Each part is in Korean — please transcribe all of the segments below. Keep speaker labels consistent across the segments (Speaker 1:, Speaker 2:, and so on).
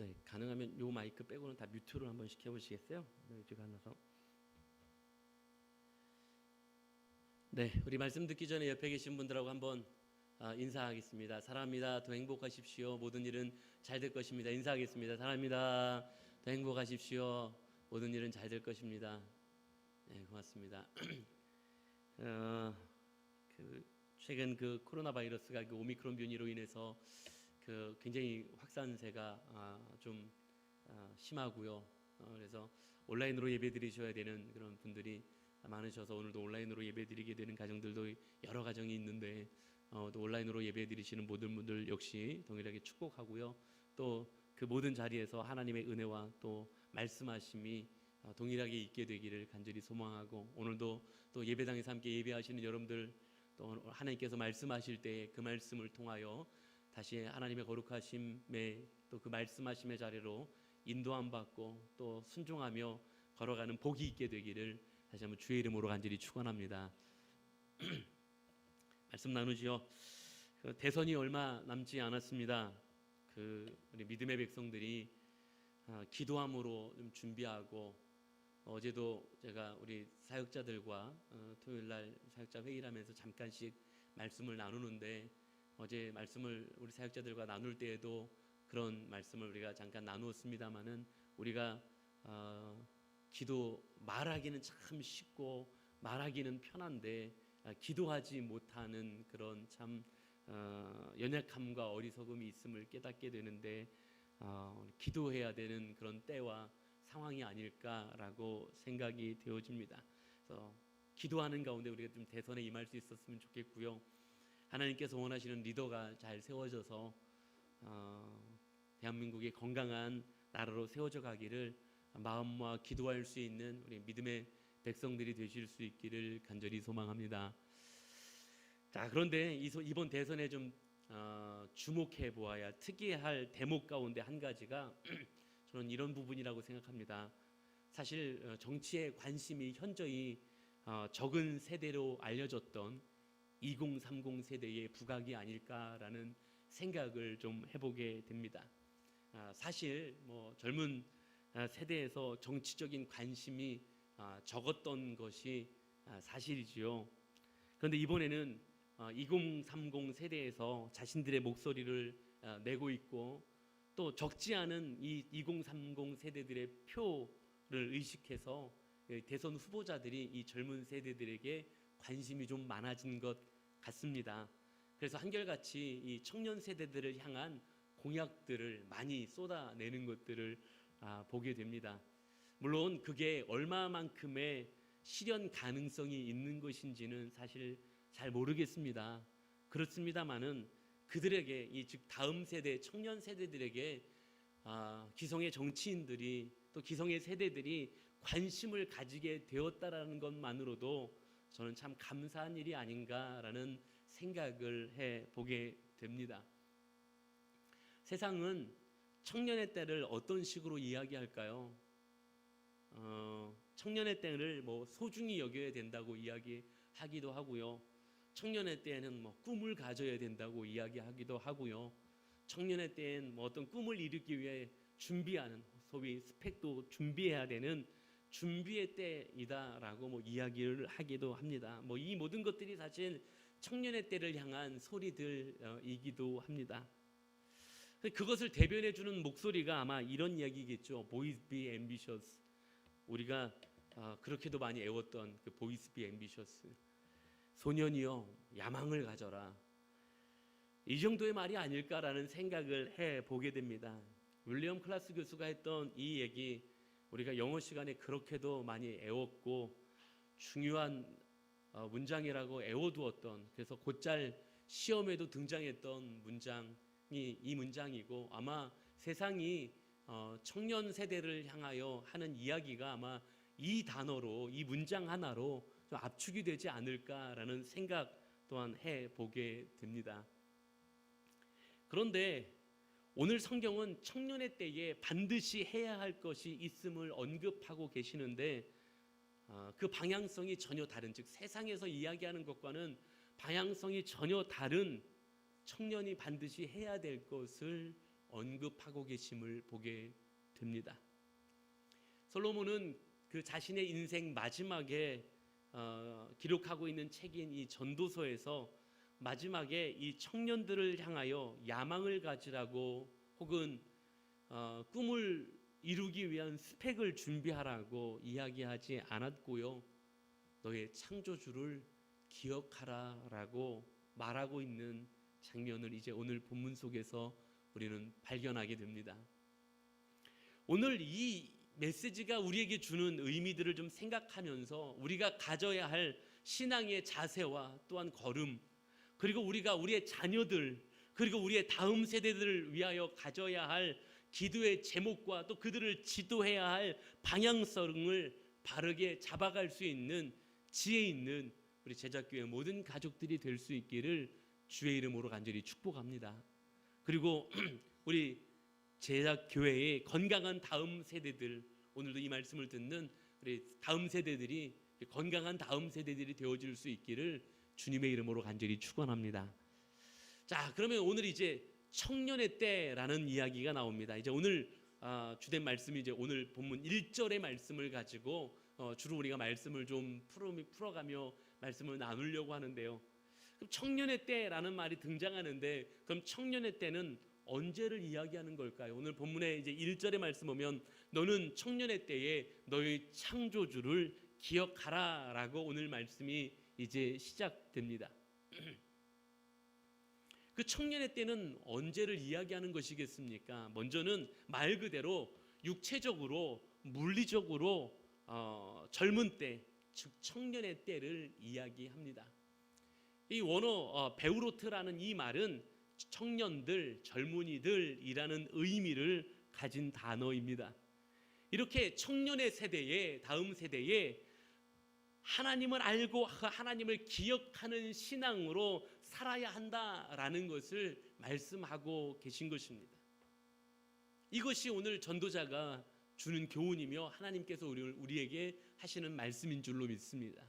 Speaker 1: 네, 가능하면 요 마이크 빼고는 다 뮤트를 한번 시켜보시겠어요? 네, 이쪽 하나서. 네, 우리 말씀 듣기 전에 옆에 계신 분들하고 한번 인사하겠습니다. 사랑합니다. 더 행복하십시오. 모든 일은 잘 될 것입니다. 인사하겠습니다. 사랑합니다. 더 행복하십시오. 모든 일은 잘 될 것입니다. 네, 고맙습니다. 최근 그 코로나 바이러스가 그 오미크론 변이로 인해서 그 굉장히 확산세가 좀 심하고요. 그래서 온라인으로 예배드리셔야 되는 그런 분들이 많으셔서 오늘도 온라인으로 예배드리게 되는 가정들도 여러 가정이 있는데 또 온라인으로 예배드리시는 모든 분들 역시 동일하게 축복하고요. 또 그 모든 자리에서 하나님의 은혜와 또 말씀하심이 동일하게 있게 되기를 간절히 소망하고, 오늘도 또 예배당에서 함께 예배하시는 여러분들, 또 하나님께서 말씀하실 때 그 말씀을 통하여 다시 하나님의 거룩하심의 또 그 말씀하심의 자리로 인도함 받고 또 순종하며 걸어가는 복이 있게 되기를 다시 한번 주의 이름으로 간절히 축원합니다. 말씀 나누지요. 대선이 얼마 남지 않았습니다. 우리 믿음의 백성들이 기도함으로 좀 준비하고, 어제도 제가 우리 사역자들과 토요일날 사역자 회의를 하면서 잠깐씩 말씀을 나누는데, 어제 말씀을 우리 사역자들과 나눌 때에도 그런 말씀을 우리가 잠깐 나누었습니다마는, 우리가 기도 말하기는 참 쉽고 말하기는 편한데 기도하지 못하는 그런 참 연약함과 어리석음이 있음을 깨닫게 되는데, 기도해야 되는 그런 때와 상황이 아닐까라고 생각이 되어집니다. 그래서 기도하는 가운데 우리가 좀 대선에 임할 수 있었으면 좋겠고요. 하나님께서 원하시는 리더가 잘 세워져서 대한민국이 건강한 나라로 세워져 가기를 마음과 기도할 수 있는 우리 믿음의 백성들이 되실 수 있기를 간절히 소망합니다. 자, 그런데 이번 대선에 좀 주목해 보아야 특이할 대목 가운데 한 가지가 저는 이런 부분이라고 생각합니다. 사실 정치에 관심이 현저히 적은 세대로 알려졌던 2030 세대의 부각이 아닐까라는 생각을 좀 해보게 됩니다. 사실 젊은 세대에서 정치적인 관심이 적었던 것이 사실이지요. 그런데 이번에는 2030 세대에서 자신들의 목소리를 내고 있고, 또 적지 않은 이 2030 세대들의 표를 의식해서 대선 후보자들이 이 젊은 세대들에게 관심이 좀 많아진 것 같습니다. 그래서 한결같이 이 청년 세대들을 향한 공약들을 많이 쏟아내는 것들을 보게 됩니다. 물론 그게 얼마만큼의 실현 가능성이 있는 것인지는 사실 잘 모르겠습니다. 그렇습니다만은 그들에게, 즉 다음 세대 청년 세대들에게 기성의 정치인들이 또 기성의 세대들이 관심을 가지게 되었다라는 것만으로도 저는 참 감사한 일이 아닌가라는 생각을 해보게 됩니다. 세상은 청년의 때를 어떤 식으로 이야기할까요? 청년의 때를 소중히 여겨야 된다고 이야기하기도 하고요. 청년의 때에는 꿈을 가져야 된다고 이야기하기도 하고요. 청년의 때엔 어떤 꿈을 이루기 위해 준비하는, 소위 스펙도 준비해야 되는 준비의 때이다라고 이야기를 하기도 합니다. 이 모든 것들이 사실 청년의 때를 향한 소리들이기도 합니다. 그것을 대변해주는 목소리가 아마 이런 이야기겠죠. Boys be ambitious. 우리가 그렇게도 많이 애웠던 그 Boys be ambitious. 소년이여 야망을 가져라. 이 정도의 말이 아닐까라는 생각을 해보게 됩니다. 윌리엄 클라스 교수가 했던 이 얘기, 우리가 영어 시간에 그렇게도 많이 애웠고 중요한 문장이라고 애워두었던, 그래서 곧잘 시험에도 등장했던 문장이 이 문장이고, 아마 세상이 청년 세대를 향하여 하는 이야기가 아마 이 단어로, 이 문장 하나로 좀 압축이 되지 않을까라는 생각 또한 해보게 됩니다. 그런데 오늘 성경은 청년의 때에 반드시 해야 할 것이 있음을 언급하고 계시는데, 그 방향성이 전혀 다른, 즉 세상에서 이야기하는 것과는 방향성이 전혀 다른 청년이 반드시 해야 될 것을 언급하고 계심을 보게 됩니다. 솔로몬은 그 자신의 인생 마지막에 기록하고 있는 책인 이 전도서에서 마지막에 이 청년들을 향하여 야망을 가지라고 혹은 꿈을 이루기 위한 스펙을 준비하라고 이야기하지 않았고요. 너의 창조주를 기억하라라고 말하고 있는 장면을 이제 오늘 본문 속에서 우리는 발견하게 됩니다. 오늘 이 메시지가 우리에게 주는 의미들을 좀 생각하면서 우리가 가져야 할 신앙의 자세와 또한 걸음, 그리고 우리가 우리의 자녀들, 그리고 우리의 다음 세대들을 위하여 가져야 할 기도의 제목과 또 그들을 지도해야 할 방향성을 바르게 잡아갈 수 있는 지혜 있는 우리 제작교회 모든 가족들이 될 수 있기를 주의 이름으로 간절히 축복합니다. 그리고 우리 제작교회의 건강한 다음 세대들, 오늘도 이 말씀을 듣는 우리 다음 세대들이 건강한 다음 세대들이 되어질 수 있기를 주님의 이름으로 간절히 축원합니다. 자, 그러면 오늘 이제 청년의 때라는 이야기가 나옵니다. 이제 오늘 주된 말씀이 이제 오늘 본문 1절의 말씀을 가지고 주로 우리가 말씀을 좀 풀어가며 말씀을 나누려고 하는데요. 그럼 청년의 때라는 말이 등장하는데, 그럼 청년의 때는 언제를 이야기하는 걸까요? 오늘 본문에 이제 1절의 말씀 보면 너는 청년의 때에 너의 창조주를 기억하라라고 오늘 말씀이 이제 시작됩니다. 그 청년의 때는 언제를 이야기하는 것이겠습니까? 먼저는 말 그대로 육체적으로 물리적으로 젊은 때, 즉 청년의 때를 이야기합니다. 이 원어 베우로트라는 이 말은 청년들, 젊은이들이라는 의미를 가진 단어입니다. 이렇게 청년의 세대에, 다음 세대에 하나님을 알고 하나님을 기억하는 신앙으로 살아야 한다라는 것을 말씀하고 계신 것입니다. 이것이 오늘 전도자가 주는 교훈이며 하나님께서 우리에게 하시는 말씀인 줄로 믿습니다.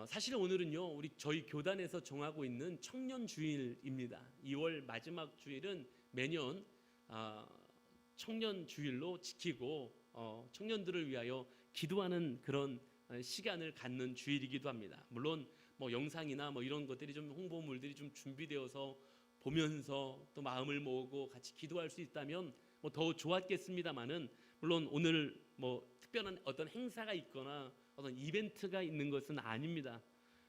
Speaker 1: 사실 오늘은요, 저희 교단에서 정하고 있는 청년 주일입니다. 2월 마지막 주일은 매년 청년 주일로 지키고 청년들을 위하여 기도하는 그런 시간을 갖는 주일이기도 합니다. 물론 뭐 영상이나 뭐 이런 것들이 좀 홍보물들이 좀 준비되어서 보면서 또 마음을 모으고 같이 기도할 수 있다면 뭐 더 좋았겠습니다만은, 물론 오늘 뭐 특별한 어떤 행사가 있거나 어떤 이벤트가 있는 것은 아닙니다.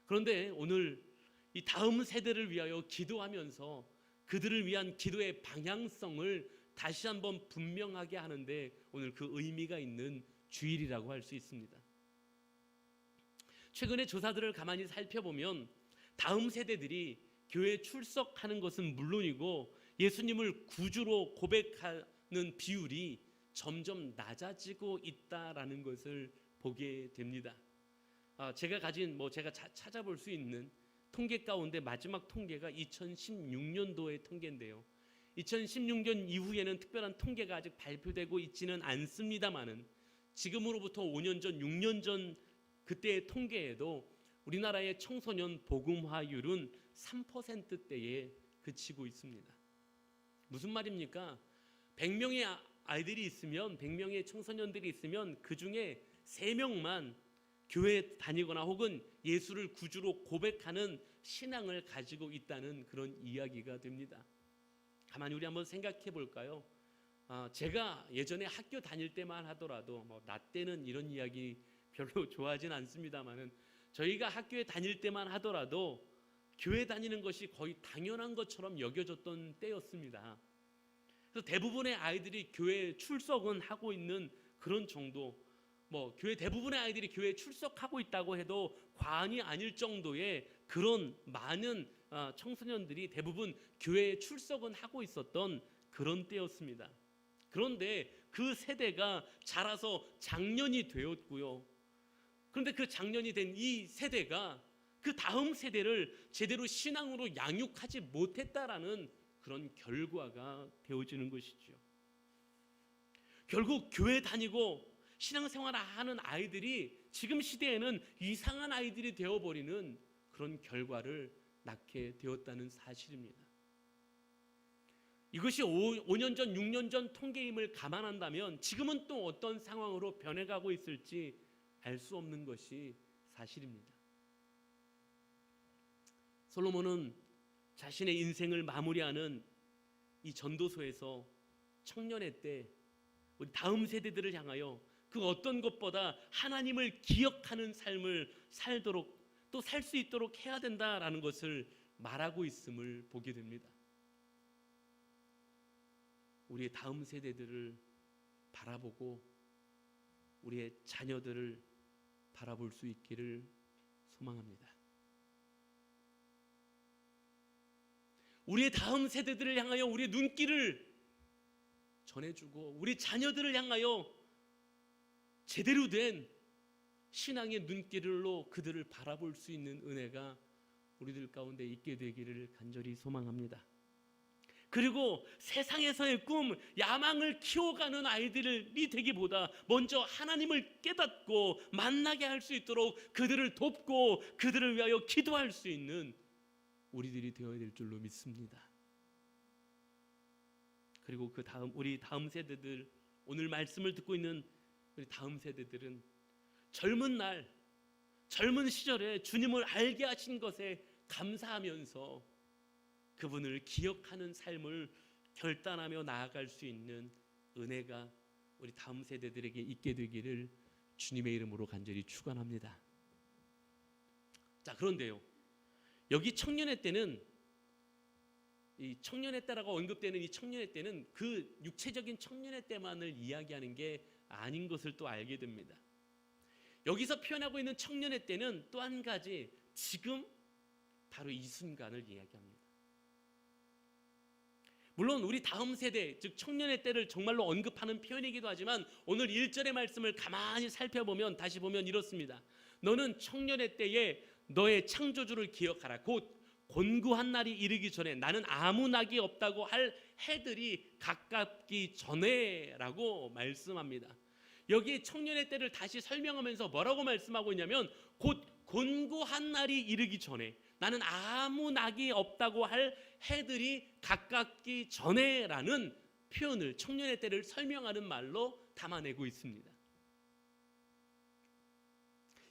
Speaker 1: 그런데 오늘 이 다음 세대를 위하여 기도하면서 그들을 위한 기도의 방향성을 다시 한번 분명하게 하는데 오늘 그 의미가 있는 주일이라고 할 수 있습니다. 최근에 조사들을 가만히 살펴보면 다음 세대들이 교회에 출석하는 것은 물론이고 예수님을 구주로 고백하는 비율이 점점 낮아지고 있다라는 것을 보게 됩니다. 제가 찾아볼 수 있는 통계 가운데 마지막 통계가 2016년도의 통계인데요. 2016년 이후에는 특별한 통계가 아직 발표되고 있지는 않습니다만은 지금으로부터 5년 전, 6년 전 그때의 통계에도 우리나라의 청소년 복음화율은 3%대에 그치고 있습니다. 무슨 말입니까? 100명의 아이들이 있으면, 100명의 청소년들이 있으면 그 중에 3명만 교회에 다니거나 혹은 예수를 구주로 고백하는 신앙을 가지고 있다는 그런 이야기가 됩니다. 가만히 우리 한번 생각해 볼까요? 제가 예전에 학교 다닐 때만 하더라도 나 때는 이런 이야기 별로 좋아하진 않습니다만은 저희가 학교에 다닐 때만 하더라도 교회 다니는 것이 거의 당연한 것처럼 여겨졌던 때였습니다. 그래서 대부분의 아이들이 교회에 출석은 하고 있는 그런 정도, 교회 대부분의 아이들이 교회에 출석하고 있다고 해도 과언이 아닐 정도의 그런 많은 청소년들이 대부분 교회에 출석은 하고 있었던 그런 때였습니다. 그런데 그 세대가 자라서 장년이 되었고요. 그런데 그 장년이 된 이 세대가 그 다음 세대를 제대로 신앙으로 양육하지 못했다라는 그런 결과가 되어지는 것이죠. 결국 교회 다니고 신앙생활을 하는 아이들이 지금 시대에는 이상한 아이들이 되어버리는 그런 결과를 낳게 되었다는 사실입니다. 이것이 5년 전, 6년 전 통계임을 감안한다면 지금은 또 어떤 상황으로 변해가고 있을지 알 수 없는 것이 사실입니다. 솔로몬은 자신의 인생을 마무리하는 이 전도서에서 청년의 때 우리 다음 세대들을 향하여 그 어떤 것보다 하나님을 기억하는 삶을 살도록 또 살 수 있도록 해야 된다라는 것을 말하고 있음을 보게 됩니다. 우리의 다음 세대들을 바라보고 우리의 자녀들을 바라볼 수 있기를 소망합니다. 우리의 다음 세대들을 향하여 우리의 눈길을 전해주고 우리 자녀들을 향하여 제대로 된 신앙의 눈길로 그들을 바라볼 수 있는 은혜가 우리들 가운데 있게 되기를 간절히 소망합니다. 그리고 세상에서의 꿈, 야망을 키워가는 아이들이 되기보다 먼저 하나님을 깨닫고 만나게 할 수 있도록 그들을 돕고 그들을 위하여 기도할 수 있는 우리들이 되어야 될 줄로 믿습니다. 그리고 우리 다음 세대들, 오늘 말씀을 듣고 있는 우리 다음 세대들은 젊은 시절에 주님을 알게 하신 것에 감사하면서 그분을 기억하는 삶을 결단하며 나아갈 수 있는 은혜가 우리 다음 세대들에게 있게 되기를 주님의 이름으로 간절히 축원합니다. 자, 그런데요, 여기 청년의 때는, 이 청년의 때라고 언급되는 이 청년의 때는 그 육체적인 청년의 때만을 이야기하는 게 아닌 것을 또 알게 됩니다. 여기서 표현하고 있는 청년의 때는 또 한 가지, 지금 바로 이 순간을 이야기합니다. 물론 우리 다음 세대, 즉 청년의 때를 정말로 언급하는 표현이기도 하지만 오늘 1절의 말씀을 가만히 살펴보면, 다시 보면 이렇습니다. 너는 청년의 때에 너의 창조주를 기억하라. 곧 곤고한 날이 이르기 전에, 나는 아무 낙이 없다고 할 해들이 가깝기 전에 라고 말씀합니다. 여기 청년의 때를 다시 설명하면서 뭐라고 말씀하고 있냐면, 곧 곤고한 날이 이르기 전에, 나는 아무 낙이 없다고 할 해들이 가깝기 전에 라는 표현을, 청년의 때를 설명하는 말로 담아내고 있습니다.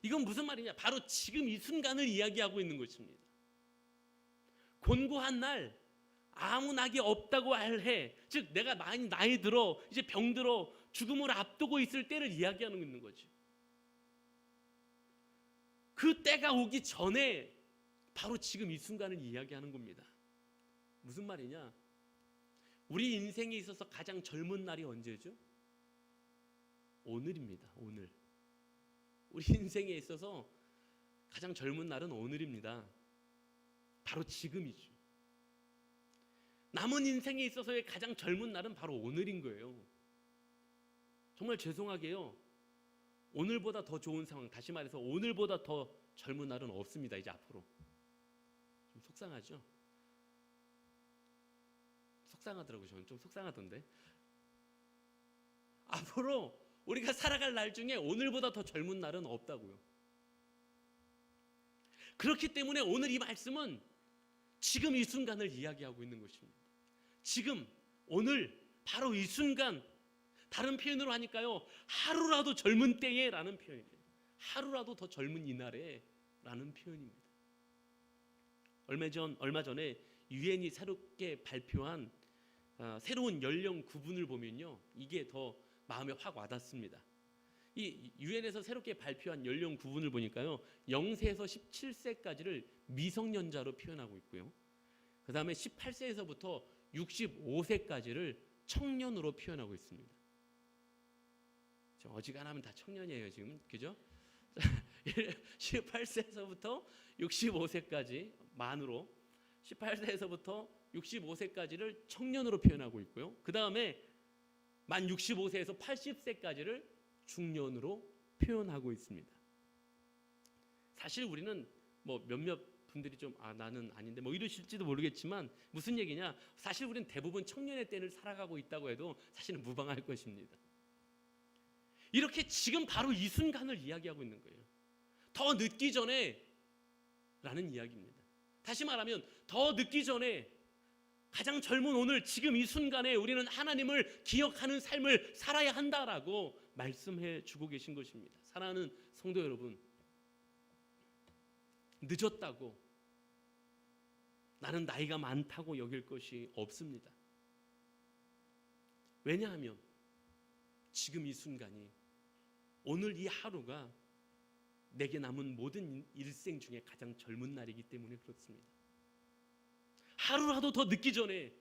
Speaker 1: 이건 무슨 말이냐? 바로 지금 이 순간을 이야기하고 있는 것입니다. 곤고한 날, 아무 낙이 없다고 할 해, 즉 내가 많이 나이 들어 이제 병들어 죽음을 앞두고 있을 때를 이야기하고 있는 거죠. 그 때가 오기 전에 바로 지금 이 순간을 이야기하는 겁니다. 무슨 말이냐? 우리 인생에 있어서 가장 젊은 날이 언제죠? 오늘입니다. 오늘. 우리 인생에 있어서 가장 젊은 날은 오늘입니다. 바로 지금이죠. 남은 인생에 있어서의 가장 젊은 날은 바로 오늘인 거예요. 정말 죄송하게요, 오늘보다 더 좋은 상황, 다시 말해서 오늘보다 더 젊은 날은 없습니다. 이제 앞으로. 좀 속상하죠? 속상하더라고요. 저는 좀 속상하던데. 앞으로 우리가 살아갈 날 중에 오늘보다 더 젊은 날은 없다고요. 그렇기 때문에 오늘 이 말씀은 지금 이 순간을 이야기하고 있는 것입니다. 지금, 오늘, 바로 이 순간, 다른 표현으로 하니까요, 하루라도 젊은 때에 라는 표현이에요. 하루라도 더 젊은 이날에 라는 표현입니다. 얼마 전에 유엔이 새롭게 발표한 새로운 연령 구분을 보면요, 이게 더 마음에 확 와닿습니다. 이 유엔에서 새롭게 발표한 연령 구분을 보니까요, 0세에서 17세까지를 미성년자로 표현하고 있고요, 그 다음에 18세에서부터 65세까지를 청년으로 표현하고 있습니다. 어지간하면 다 청년이에요 지금, 그죠? 18세에서부터 65세까지 만으로, 18세에서부터 65세까지를 청년으로 표현하고 있고요, 그 다음에 만 65세에서 80세까지를 중년으로 표현하고 있습니다. 사실 우리는 뭐 몇몇 분들이 좀 나는 아닌데 뭐 이러실지도 모르겠지만, 무슨 얘기냐, 사실 우리는 대부분 청년의 때를 살아가고 있다고 해도 사실은 무방할 것입니다. 이렇게 지금 바로 이 순간을 이야기하고 있는 거예요. 더 늦기 전에 라는 이야기입니다. 다시 말하면 더 늦기 전에 가장 젊은 오늘 지금 이 순간에 우리는 하나님을 기억하는 삶을 살아야 한다라고 말씀해 주고 계신 것입니다. 사랑하는 성도 여러분, 늦었다고 나는 나이가 많다고 여길 것이 없습니다. 왜냐하면 지금 이 순간이, 오늘 이 하루가 내게 남은 모든 일생 중에 가장 젊은 날이기 때문에 그렇습니다. 하루라도 더 늦기 전에,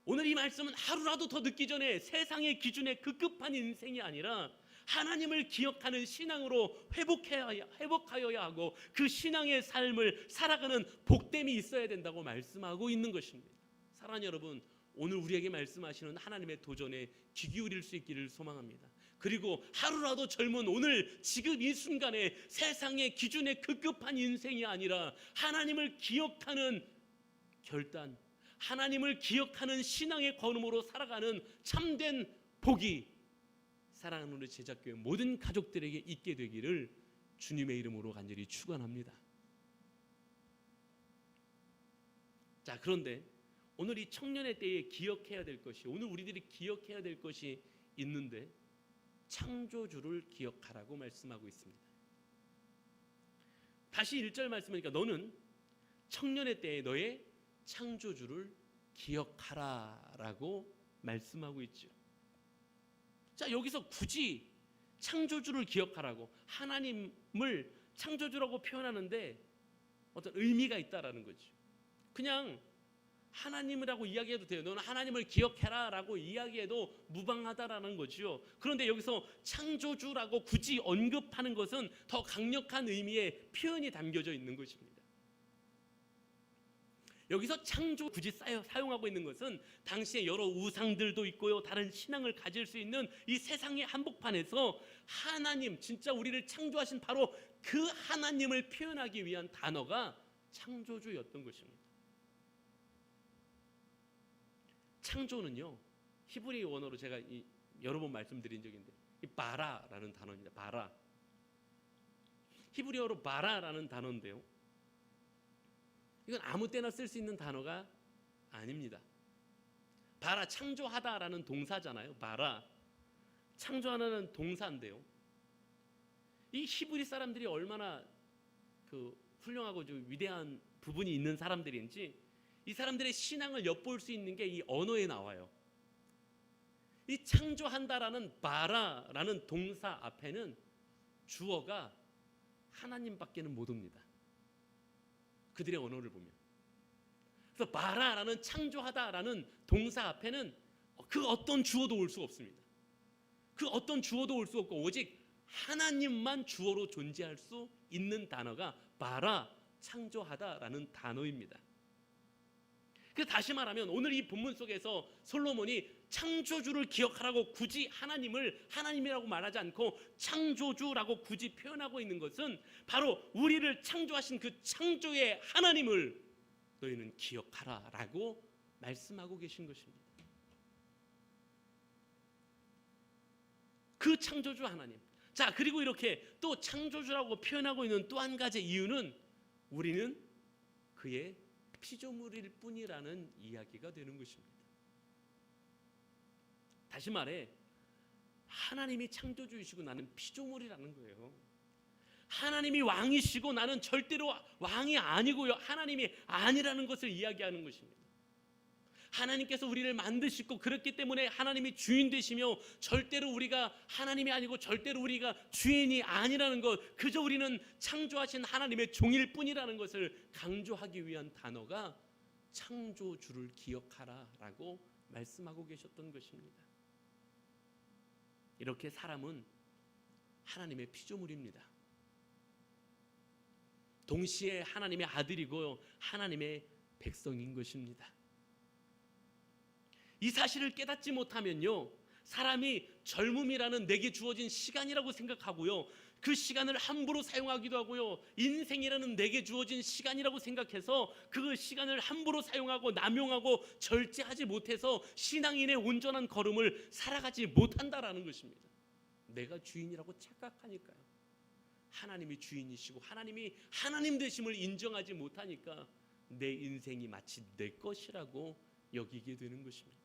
Speaker 1: 오늘 이 말씀은 하루라도 더 늦기 전에 세상의 기준에 급급한 인생이 아니라 하나님을 기억하는 신앙으로 회복하여야 하고 그 신앙의 삶을 살아가는 복됨이 있어야 된다고 말씀하고 있는 것입니다. 사랑하는 여러분, 오늘 우리에게 말씀하시는 하나님의 도전에 귀 기울일 수 있기를 소망합니다. 그리고 하루라도 젊은 오늘 지금 이 순간에 세상의 기준에 급급한 인생이 아니라 하나님을 기억하는 결단, 하나님을 기억하는 신앙의 걸음으로 살아가는 참된 복이 사랑하는 우리 제작교회 모든 가족들에게 있게 되기를 주님의 이름으로 간절히 축원합니다. 자, 그런데 오늘 이 청년의 때에 기억해야 될 것이, 오늘 우리들이 기억해야 될 것이 있는데 창조주를 기억하라고 말씀하고 있습니다. 다시 1절 말씀하니까 너는 청년의 때에 너의 창조주를 기억하라라고 말씀하고 있죠. 자, 여기서 굳이 창조주를 기억하라고, 하나님을 창조주라고 표현하는데 어떤 의미가 있다라는 거죠. 그냥 하나님이라고 이야기해도 돼요. 너는 하나님을 기억해라 라고 이야기해도 무방하다라는 거죠. 그런데 여기서 창조주라고 굳이 언급하는 것은 더 강력한 의미의 표현이 담겨져 있는 것입니다. 여기서 창조 굳이 사용하고 있는 것은 당시에 여러 우상들도 있고요, 다른 신앙을 가질 수 있는 이 세상의 한복판에서 하나님, 진짜 우리를 창조하신 바로 그 하나님을 표현하기 위한 단어가 창조주였던 것입니다. 창조는요, 히브리 원어로 제가 여러 번 말씀드린 적이 있는데 이 바라라는 단어입니다. 바라, 히브리어로 바라라는 단어인데요, 이건 아무 때나 쓸 수 있는 단어가 아닙니다. 바라, 창조하다라는 동사잖아요. 바라, 창조하는 동사인데요, 이 히브리 사람들이 얼마나 훌륭하고 좀 위대한 부분이 있는 사람들인지 이 사람들의 신앙을 엿볼 수 있는 게 이 언어에 나와요. 이 창조한다라는 바라라는 동사 앞에는 주어가 하나님밖에는 못 옵니다. 그들의 언어를 보면. 그래서 바라라는 창조하다라는 동사 앞에는 그 어떤 주어도 올 수 없습니다. 그 어떤 주어도 올 수 없고 오직 하나님만 주어로 존재할 수 있는 단어가 바라, 창조하다라는 단어입니다. 그 다시 말하면 오늘 이 본문 속에서 솔로몬이 창조주를 기억하라고 굳이 하나님을 하나님이라고 말하지 않고 창조주라고 굳이 표현하고 있는 것은 바로 우리를 창조하신 그 창조의 하나님을 너희는 기억하라라고 말씀하고 계신 것입니다. 그 창조주 하나님. 자, 그리고 이렇게 또 창조주라고 표현하고 있는 또 한 가지 이유는 우리는 그의 피조물일 뿐이라는 이야기가 되는 것입니다. 다시 말해, 하나님이 창조주이시고 나는 피조물이라는 거예요. 하나님이 왕이시고 나는 절대로 왕이 아니고요, 하나님이 아니라는 것을 이야기하는 것입니다. 하나님께서 우리를 만드시고 그렇기 때문에 하나님이 주인 되시며 절대로 우리가 하나님이 아니고 절대로 우리가 주인이 아니라는 것, 그저 우리는 창조하신 하나님의 종일 뿐이라는 것을 강조하기 위한 단어가 창조주를 기억하라라고 말씀하고 계셨던 것입니다. 이렇게 사람은 하나님의 피조물입니다. 동시에 하나님의 아들이고 하나님의 백성인 것입니다. 이 사실을 깨닫지 못하면요, 사람이 젊음이라는 내게 주어진 시간이라고 생각하고요, 그 시간을 함부로 사용하기도 하고요, 인생이라는 내게 주어진 시간이라고 생각해서 그 시간을 함부로 사용하고 남용하고 절제하지 못해서 신앙인의 온전한 걸음을 살아가지 못한다라는 것입니다. 내가 주인이라고 착각하니까요. 하나님이 주인이시고 하나님이 하나님 되심을 인정하지 못하니까 내 인생이 마치 내 것이라고 여기게 되는 것입니다.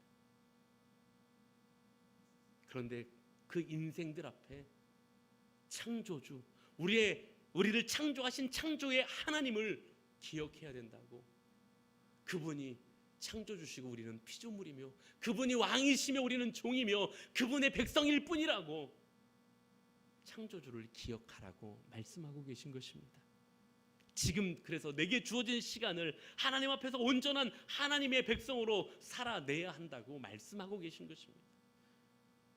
Speaker 1: 그런데 그 인생들 앞에 창조주, 우리를 창조하신 창조의 하나님을 기억해야 된다고. 그분이 창조주시고 우리는 피조물이며, 그분이 왕이시며 우리는 종이며, 그분의 백성일 뿐이라고 창조주를 기억하라고 말씀하고 계신 것입니다. 지금 그래서 내게 주어진 시간을 하나님 앞에서 온전한 하나님의 백성으로 살아내야 한다고 말씀하고 계신 것입니다.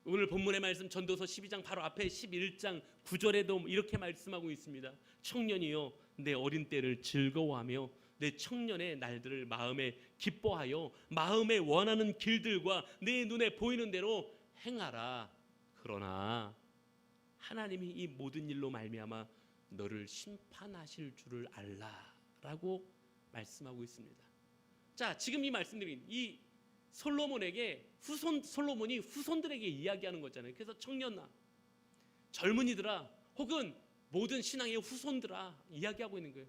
Speaker 1: 오늘 본문의 말씀 전도서 12장 바로 앞에 11장 9절에도 이렇게 말씀하고 있습니다. 청년이여 내 어린 때를 즐거워하며 내 청년의 날들을 마음에 기뻐하여 마음에 원하는 길들과 내 눈에 보이는 대로 행하라. 그러나 하나님이 이 모든 일로 말미암아 너를 심판하실 줄을 알라라고 말씀하고 있습니다. 자, 지금 이 말씀드린 이 솔로몬이 후손들에게 이야기하는 거잖아요. 그래서 청년아, 젊은이들아, 혹은 모든 신앙의 후손들아 이야기하고 있는 거예요.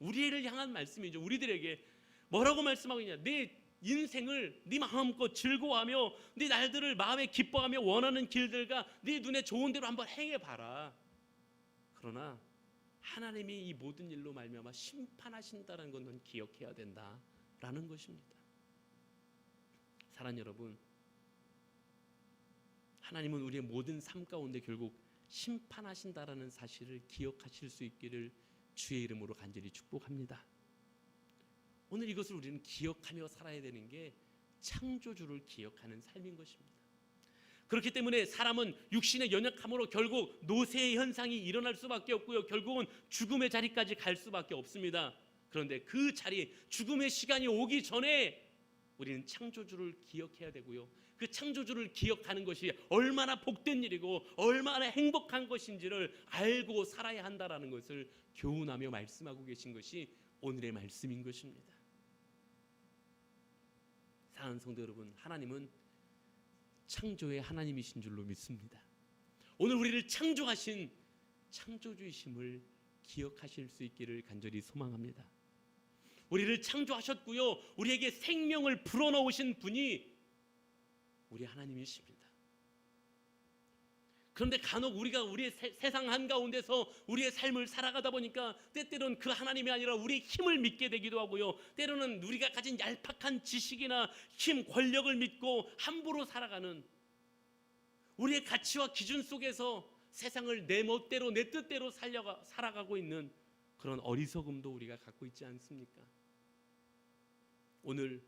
Speaker 1: 우리를 향한 말씀이죠. 우리들에게 뭐라고 말씀하고 있냐? 내 인생을 네 마음껏 즐거워하며 네 날들을 마음에 기뻐하며 원하는 길들과 네 눈에 좋은 대로 한번 행해봐라. 그러나 하나님이 이 모든 일로 말미암아 심판하신다는 건 넌 기억해야 된다라는 것입니다. 사랑하는 여러분, 하나님은 우리의 모든 삶 가운데 결국 심판하신다라는 사실을 기억하실 수 있기를 주의 이름으로 간절히 축복합니다. 오늘 이것을 우리는 기억하며 살아야 되는 게 창조주를 기억하는 삶인 것입니다. 그렇기 때문에 사람은 육신의 연약함으로 결국 노쇠의 현상이 일어날 수밖에 없고요, 결국은 죽음의 자리까지 갈 수밖에 없습니다. 그런데 그 자리, 죽음의 시간이 오기 전에 우리는 창조주를 기억해야 되고요, 그 창조주를 기억하는 것이 얼마나 복된 일이고 얼마나 행복한 것인지를 알고 살아야 한다라는 것을 교훈하며 말씀하고 계신 것이 오늘의 말씀인 것입니다. 사랑하는 성도 여러분, 하나님은 창조의 하나님이신 줄로 믿습니다. 오늘 우리를 창조하신 창조주이심을 기억하실 수 있기를 간절히 소망합니다. 우리를 창조하셨고요, 우리에게 생명을 불어넣으신 분이 우리 하나님이십니다. 그런데 간혹 우리가 우리의 세상 한가운데서 우리의 삶을 살아가다 보니까 때때로는 그 하나님이 아니라 우리의 힘을 믿게 되기도 하고요, 때로는 우리가 가진 얄팍한 지식이나 힘, 권력을 믿고 함부로 살아가는, 우리의 가치와 기준 속에서 세상을 내 멋대로 내 뜻대로 살아가고 있는 그런 어리석음도 우리가 갖고 있지 않습니까? 오늘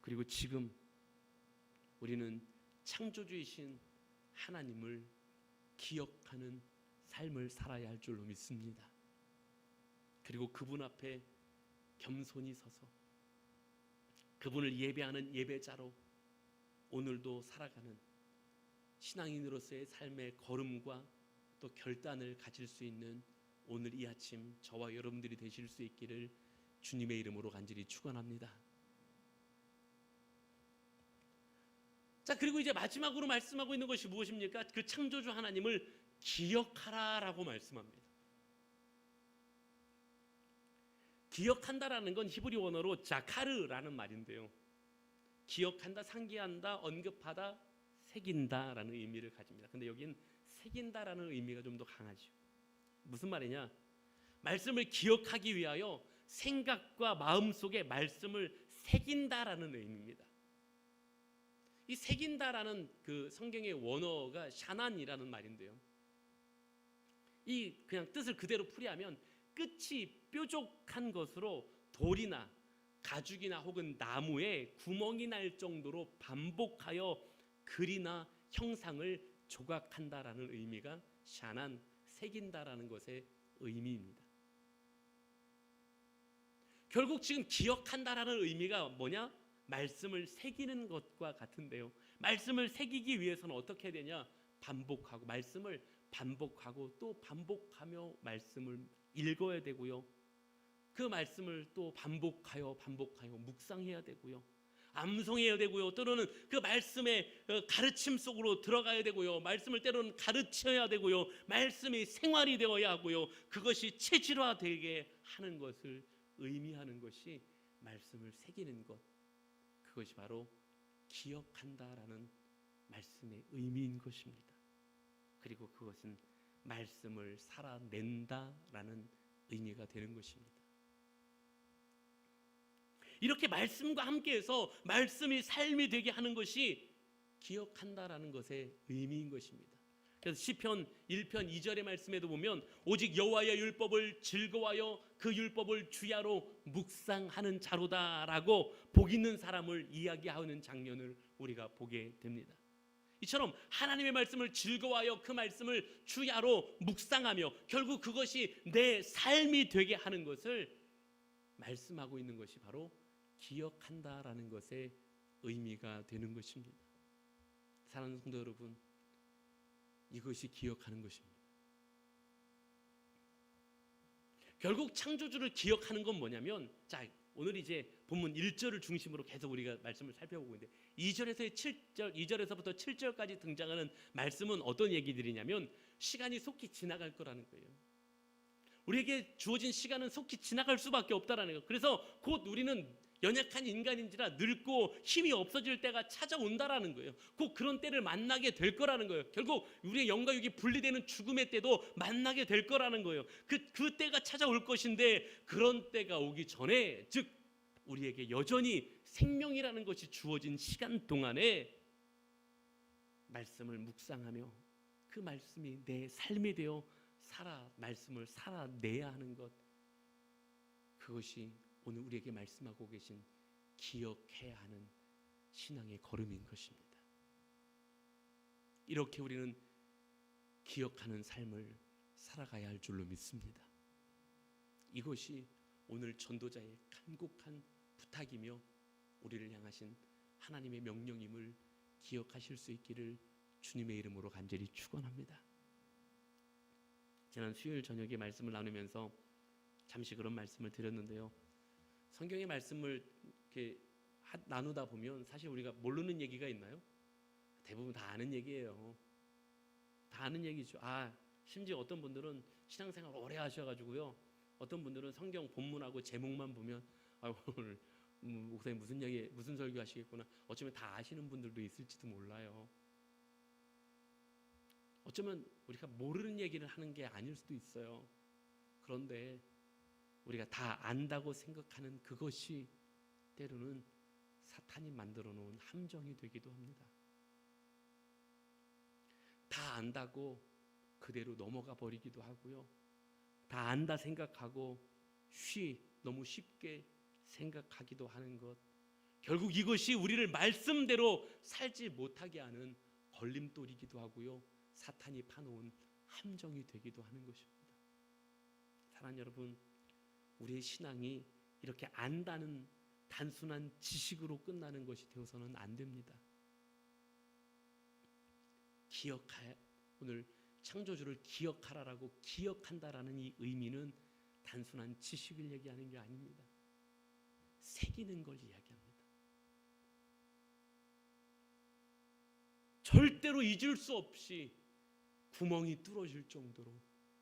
Speaker 1: 그리고 지금 우리는 창조주이신 하나님을 기억하는 삶을 살아야 할 줄로 믿습니다. 그리고 그분 앞에 겸손히 서서 그분을 예배하는 예배자로 오늘도 살아가는 신앙인으로서의 삶의 걸음과 또 결단을 가질 수 있는 오늘 이 아침 저와 여러분들이 되실 수 있기를 주님의 이름으로 간절히 축원합니다. 자, 그리고 이제 마지막으로 말씀하고 있는 것이 무엇입니까? 그 창조주 하나님을 기억하라라고 말씀합니다. 기억한다라는 건 히브리 원어로 자카르라는 말인데요, 기억한다, 상기한다, 언급하다, 새긴다라는 의미를 가집니다. 근데 여긴 새긴다라는 의미가 좀 더 강하죠. 무슨 말이냐? 말씀을 기억하기 위하여 생각과 마음 속에 말씀을 새긴다라는 의미입니다. 이 새긴다라는 그 성경의 원어가 샤난이라는 말인데요, 이 그냥 뜻을 그대로 풀이하면 끝이 뾰족한 것으로 돌이나 가죽이나 혹은 나무에 구멍이 날 정도로 반복하여 글이나 형상을 조각한다라는 의미가 샤난, 새긴다라는 것의 의미입니다. 결국 지금 기억한다라는 의미가 뭐냐? 말씀을 새기는 것과 같은데요, 말씀을 새기기 위해서는 어떻게 해야 되냐? 반복하고, 말씀을 반복하고 또 반복하며 말씀을 읽어야 되고요, 그 말씀을 또 반복하여 묵상해야 되고요, 암송해야 되고요, 때로는 그 말씀의 가르침 속으로 들어가야 되고요, 말씀을 때로는 가르쳐야 되고요, 말씀이 생활이 되어야 하고요, 그것이 체질화되게 하는 것을 의미하는 것이 말씀을 새기는 것, 그것이 바로 기억한다라는 말씀의 의미인 것입니다. 그리고 그것은 말씀을 살아낸다라는 의미가 되는 것입니다. 이렇게 말씀과 함께해서 말씀이 삶이 되게 하는 것이 기억한다라는 것의 의미인 것입니다. 그래서 시편 1편 2절의 말씀에도 보면 오직 여호와의 율법을 즐거워하여 그 율법을 주야로 묵상하는 자로다라고 복 있는 사람을 이야기하는 장면을 우리가 보게 됩니다. 이처럼 하나님의 말씀을 즐거워하여 그 말씀을 주야로 묵상하며 결국 그것이 내 삶이 되게 하는 것을 말씀하고 있는 것이 바로 기억한다라는 것의 의미가 되는 것입니다. 사랑하는 성도 여러분, 이것이 기억하는 것입니다. 결국 창조주를 기억하는 건 뭐냐면, 자, 오늘 이제 본문 1절을 중심으로 계속 우리가 말씀을 살펴보고 있는데 2절에서부터 7절까지 등장하는 말씀은 어떤 얘기들이냐면 시간이 속히 지나갈 거라는 거예요. 우리에게 주어진 시간은 속히 지나갈 수밖에 없다라는 거예요. 그래서 곧 우리는 연약한 인간인지라 늙고 힘이 없어질 때가 찾아온다라는 거예요. 꼭 그런 때를 만나게 될 거라는 거예요. 결국 우리의 영과 육이 분리되는 죽음의 때도 만나게 될 거라는 거예요. 그 때가 찾아올 것인데 그런 때가 오기 전에, 즉 우리에게 여전히 생명이라는 것이 주어진 시간 동안에 말씀을 묵상하며 그 말씀이 내 삶이 되어 말씀을 살아내야 하는 것, 그것이 오늘 우리에게 말씀하고 계신 기억해야 하는 신앙의 걸음인 것입니다. 이렇게 우리는 기억하는 삶을 살아가야 할 줄로 믿습니다. 이것이 오늘 전도자의 간곡한 부탁이며 우리를 향하신 하나님의 명령임을 기억하실 수 있기를 주님의 이름으로 간절히 축원합니다. 지난 수요일 저녁에 말씀을 나누면서 잠시 그런 말씀을 드렸는데요. 성경의 말씀을 이렇게 나누다 보면 사실 우리가 모르는 얘기가 있나요? 대부분 다 아는 얘기예요. 다 아는 얘기죠. 심지어 어떤 분들은 신앙생활 오래 하셔가지고요. 어떤 분들은 성경 본문하고 제목만 보면 오늘 목사님 무슨 설교 하시겠구나. 어쩌면 다 아시는 분들도 있을지도 몰라요. 어쩌면 우리가 모르는 얘기를 하는 게 아닐 수도 있어요. 그런데 우리가 다 안다고 생각하는 그것이 때로는 사탄이 만들어 놓은 함정이 되기도 합니다. 다 안다고 그대로 넘어가 버리기도 하고요. 다 안다 생각하고 너무 쉽게 생각하기도 하는 것, 결국 이것이 우리를 말씀대로 살지 못하게 하는 걸림돌이기도 하고요. 사탄이 파놓은 함정이 되기도 하는 것입니다. 사랑하는 여러분, 우리의 신앙이 이렇게 안다는 단순한 지식으로 끝나는 것이 되어서는 안 됩니다. 오늘 창조주를 기억하라라고 기억한다라는 이 의미는 단순한 지식을 얘기하는 게 아닙니다. 새기는 걸 이야기합니다. 절대로 잊을 수 없이 구멍이 뚫어질 정도로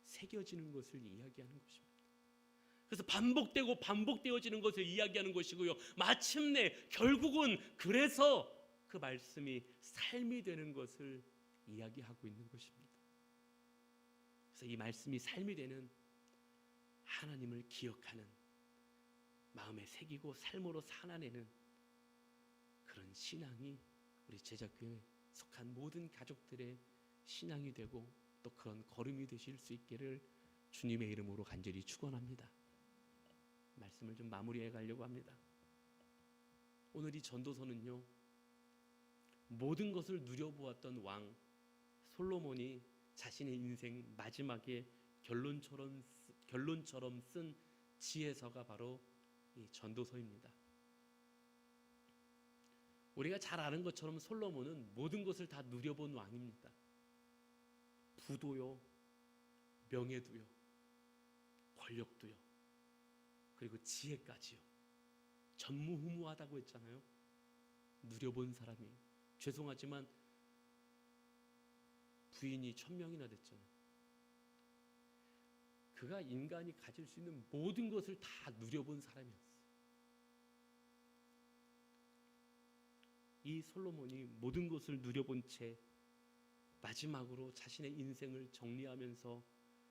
Speaker 1: 새겨지는 것을 이야기하는 것입니다. 그래서 반복되고 반복되어지는 것을 이야기하는 것이고요. 마침내 결국은 그래서 그 말씀이 삶이 되는 것을 이야기하고 있는 것입니다. 그래서 이 말씀이 삶이 되는 하나님을 기억하는 마음에 새기고 삶으로 살아내는 그런 신앙이 우리 제자교회에 속한 모든 가족들의 신앙이 되고 또 그런 걸음이 되실 수 있기를 주님의 이름으로 간절히 축원합니다. 말씀을 좀 마무리해 가려고 합니다. 오늘 이 전도서는요, 모든 것을 누려보았던 왕 솔로몬이 자신의 인생 마지막에 결론처럼 쓴 지혜서가 바로 이 전도서입니다. 우리가 잘 아는 것처럼 솔로몬은 모든 것을 다 누려본 왕입니다. 부도요, 명예도요, 권력도요, 그리고 지혜까지요. 전무후무하다고 했잖아요. 누려본 사람이. 죄송하지만 부인이 1000명이나 됐잖아요. 그가 인간이 가질 수 있는 모든 것을 다 누려본 사람이었어요. 이 솔로몬이 모든 것을 누려본 채 마지막으로 자신의 인생을 정리하면서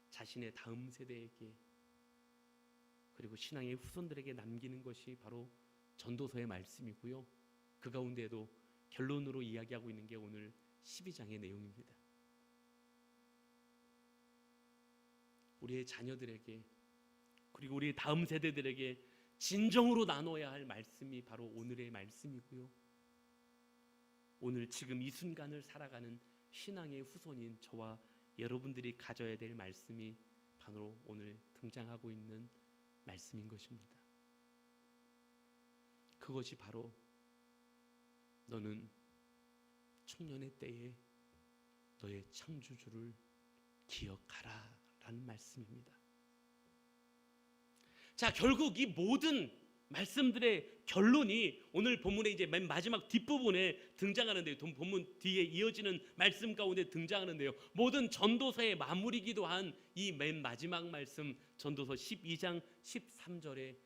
Speaker 1: 자신의 다음 세대에게 그리고 신앙의 후손들에게 남기는 것이 바로 전도서의 말씀이고요. 그 가운데에도 결론으로 이야기하고 있는 게 오늘 12장의 내용입니다. 우리의 자녀들에게 그리고 우리 다음 세대들에게 진정으로 나눠야 할 말씀이 바로 오늘의 말씀이고요. 오늘 지금 이 순간을 살아가는 신앙의 후손인 저와 여러분들이 가져야 될 말씀이 바로 오늘 등장하고 있는 말씀인 것입니다. 그것이 바로 너는 청년의 때에 너의 창조주를 기억하라 라는 말씀입니다. 자, 결국 이 모든 말씀들의 결론이 오늘 본문의 이제 맨 마지막 뒷부분에 등장하는데요. 본문 뒤에 이어지는 말씀 가운데 등장하는데요. 모든 전도서의 마무리기도 한 이 맨 마지막 말씀 전도서 12장 13절에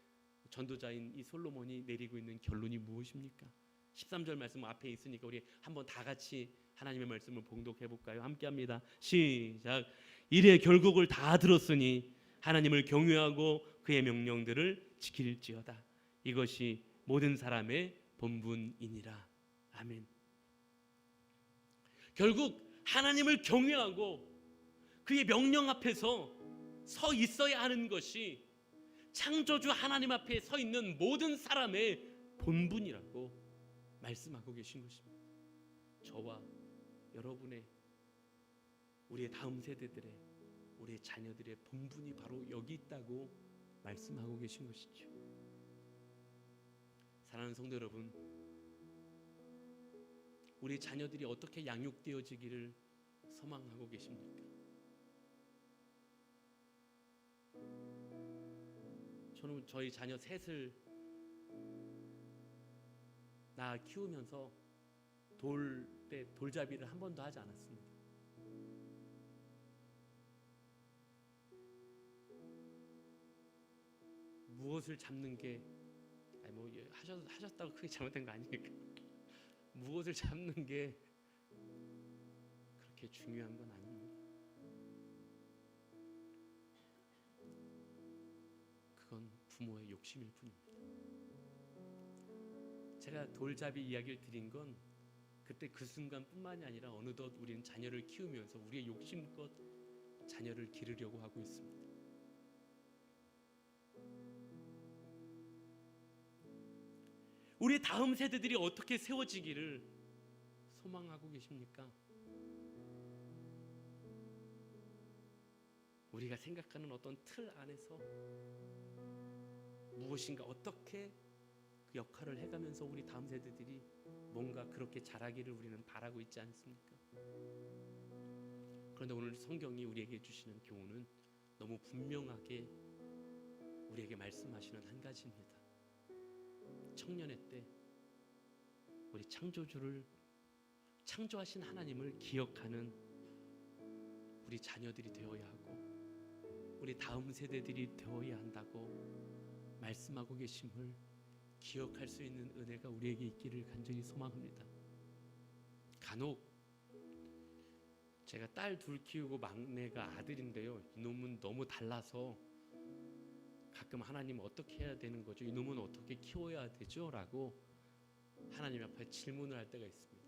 Speaker 1: 전도자인 이 솔로몬이 내리고 있는 결론이 무엇입니까? 13절 말씀 앞에 있으니까 우리 한번 다 같이 하나님의 말씀을 봉독해 볼까요? 함께 합니다. 시작. 이래 결국을 다 들었으니 하나님을 경외하고 그의 명령들을 지킬지어다. 이것이 모든 사람의 본분이니라. 아멘. 결국 하나님을 경외하고 그의 명령 앞에서 서 있어야 하는 것이 창조주 하나님 앞에 서 있는 모든 사람의 본분이라고 말씀하고 계신 것입니다. 저와 여러분의 우리의 다음 세대들의 우리의 자녀들의 본분이 바로 여기 있다고 말씀하고 계신 것이죠. 사랑하는 성도 여러분, 우리 자녀들이 어떻게 양육되어지기를 소망하고 계십니까? 저는 저희 자녀 셋을 낳아 키우면서 돌잡이를 한 번도 하지 않았습니다. 무엇을 잡는 게 하셨다고 크게 잘못된 거 아니니까 무엇을 잡는 게 그렇게 중요한 건 아닙니다. 그건 부모의 욕심일 뿐입니다. 제가 돌잡이 이야기를 드린 건 그때 그 순간뿐만이 아니라 어느덧 우리는 자녀를 키우면서 우리의 욕심껏 자녀를 기르려고 하고 있습니다. 우리 다음 세대들이 어떻게 세워지기를 소망하고 계십니까? 우리가 생각하는 어떤 틀 안에서 무엇인가 어떻게 그 역할을 해가면서 우리 다음 세대들이 뭔가 그렇게 자라기를 우리는 바라고 있지 않습니까? 그런데 오늘 성경이 우리에게 주시는 교훈은 너무 분명하게 우리에게 말씀하시는 한 가지입니다. 청년의 때 우리 창조주를 창조하신 하나님을 기억하는 우리 자녀들이 되어야 하고 우리 다음 세대들이 되어야 한다고 말씀하고 계심을 기억할 수 있는 은혜가 우리에게 있기를 간절히 소망합니다. 간혹 제가 딸 둘 키우고 막내가 아들인데요, 이놈은 너무 달라서 가끔 하나님 어떻게 해야 되는 거죠? 이놈은 어떻게 키워야 되죠? 라고 하나님 앞에 질문을 할 때가 있습니다.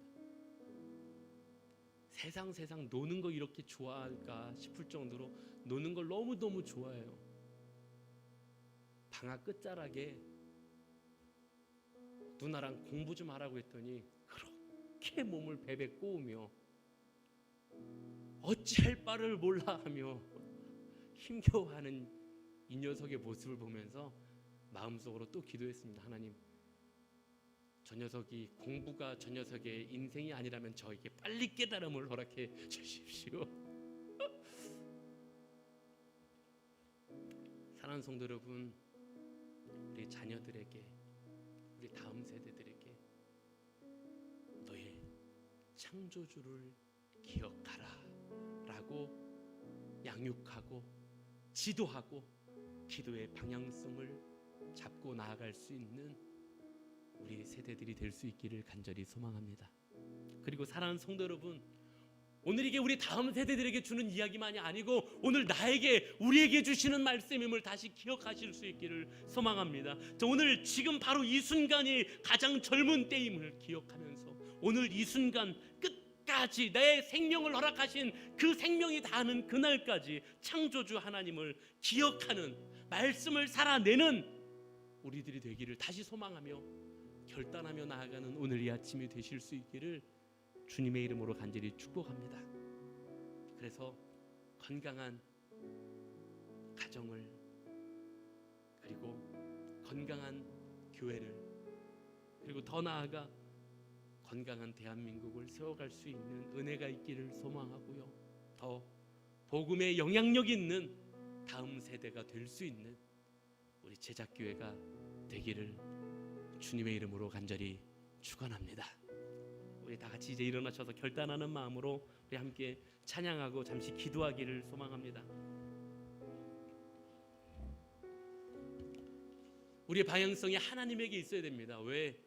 Speaker 1: 세상 노는 거 이렇게 좋아할까 싶을 정도로 노는 걸 너무너무 좋아해요. 방학 끝자락에 누나랑 공부 좀 하라고 했더니 그렇게 몸을 베베 꼬우며 어찌할 바를 몰라 하며 힘겨워하는 이 녀석의 모습을 보면서 마음속으로 또 기도했습니다. 하나님, 저 녀석이 공부가 저 녀석의 인생이 아니라면 저에게 빨리 깨달음을 허락해 주십시오. 사랑하는 성도 여러분, 우리 자녀들에게 우리 다음 세대들에게 너의 창조주를 기억하라 라고 양육하고 지도하고 기도의 방향성을 잡고 나아갈 수 있는 우리 세대들이 될 수 있기를 간절히 소망합니다. 그리고 사랑하는 성도 여러분, 오늘 이게 우리 다음 세대들에게 주는 이야기만이 아니고 오늘 나에게 우리에게 주시는 말씀임을 다시 기억하실 수 있기를 소망합니다. 저 오늘 지금 바로 이 순간이 가장 젊은 때임을 기억하면서 오늘 이 순간 끝까지 내 생명을 허락하신 그 생명이 다하는 그날까지 창조주 하나님을 기억하는 말씀을 살아내는 우리들이 되기를 다시 소망하며 결단하며 나아가는 오늘 이 아침이 되실 수 있기를 주님의 이름으로 간절히 축복합니다. 그래서 건강한 가정을 그리고 건강한 교회를 그리고 더 나아가 건강한 대한민국을 세워갈 수 있는 은혜가 있기를 소망하고요. 더 복음의 영향력 있는 다음 세대가 될 수 있는 우리 제작교회가 되기를 주님의 이름으로 간절히 축원합니다. 우리 다 같이 이제 일어나셔서 결단하는 마음으로 우리 함께 찬양하고 잠시 기도하기를 소망합니다. 우리의 방향성이 하나님에게 있어야 됩니다. 왜?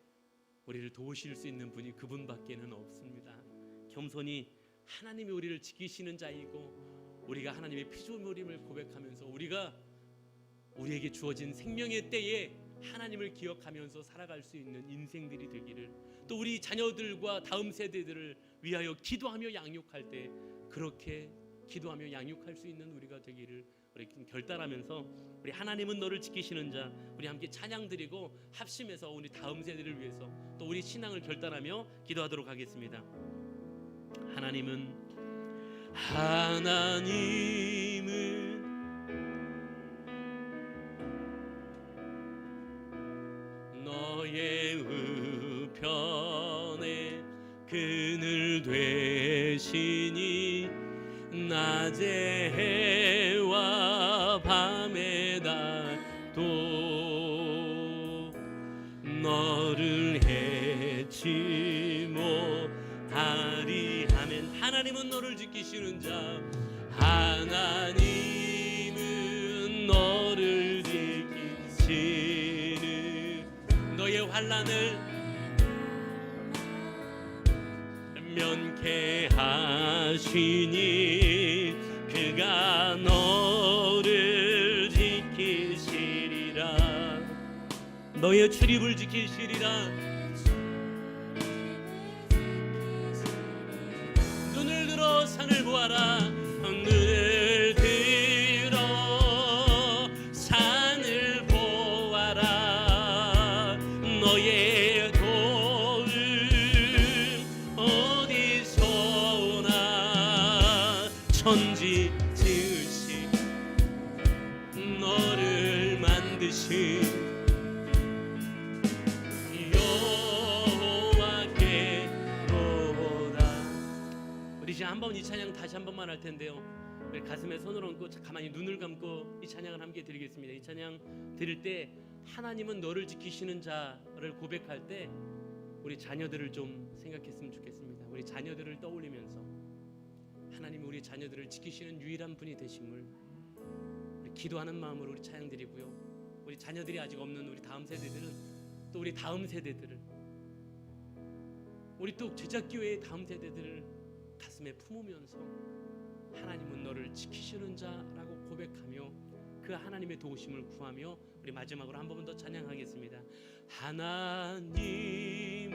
Speaker 1: 우리를 도우실 수 있는 분이 그분밖에는 없습니다. 겸손히 하나님이 우리를 지키시는 자이고 우리가 하나님의 피조물임을 고백하면서 우리가 우리에게 주어진 생명의 때에 하나님을 기억하면서 살아갈 수 있는 인생들이 되기를, 또 우리 자녀들과 다음 세대들을 위하여 기도하며 양육할 때 그렇게 기도하며 양육할 수 있는 우리가 되기를 우리 결단하면서 우리 하나님은 너를 지키시는 자 우리 함께 찬양 드리고 합심해서 우리 다음 세대를 위해서 또 우리 신앙을 결단하며 기도하도록 하겠습니다. 하나님은 너의 우편에 그늘 되시니 낮에 해와 밤에 달도 너를 해치 못하리 하면 하나님은 너를 지키시는 자 하나님은 너를 지키시는 너의 환난을 면케 하시니 그가 너를 지키시리라 너의 출입을 지키시리라 눈을 들어 산을 보아라 눈을 들어 산을 보아라 너의 도움 어디서 오나 천지 지으신 너를 만드신 한번 이 찬양 다시 한 번만 할 텐데요. 우리 가슴에 손을 얹고 가만히 눈을 감고 이 찬양을 함께 드리겠습니다. 이 찬양 드릴 때 하나님은 너를 지키시는 자를 고백할 때 우리 자녀들을 좀 생각했으면 좋겠습니다. 우리 자녀들을 떠올리면서 하나님이 우리 자녀들을 지키시는 유일한 분이 되심을 우리 기도하는 마음으로 우리 찬양 드리고요. 우리 자녀들이 아직 없는 우리 다음 세대들은 또 우리 다음 세대들을 우리 또 제작교회의 다음 세대들을 가슴에 품으면서 하나님은 너를 지키시는 자라고 고백하며 그 하나님의 도우심을 구하며 우리 마지막으로 한 번 더 찬양하겠습니다. 하나님은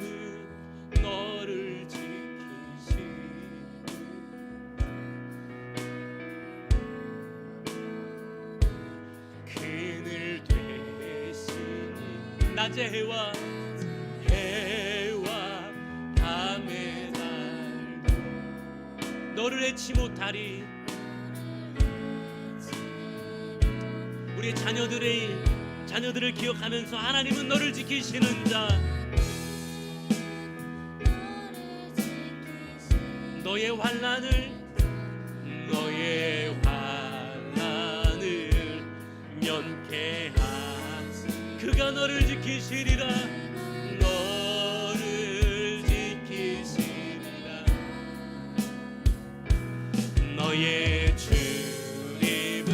Speaker 1: 너를 지키시니 그늘 되시니 낮의 해와 밤의 너를 해치 못하리 우리 자녀들을 기억하면서 하나님은 너를 지키시는 자 너의 환난을 면케 하시 그가 너를 지키시리라 너를 지키시리라 너의 출입을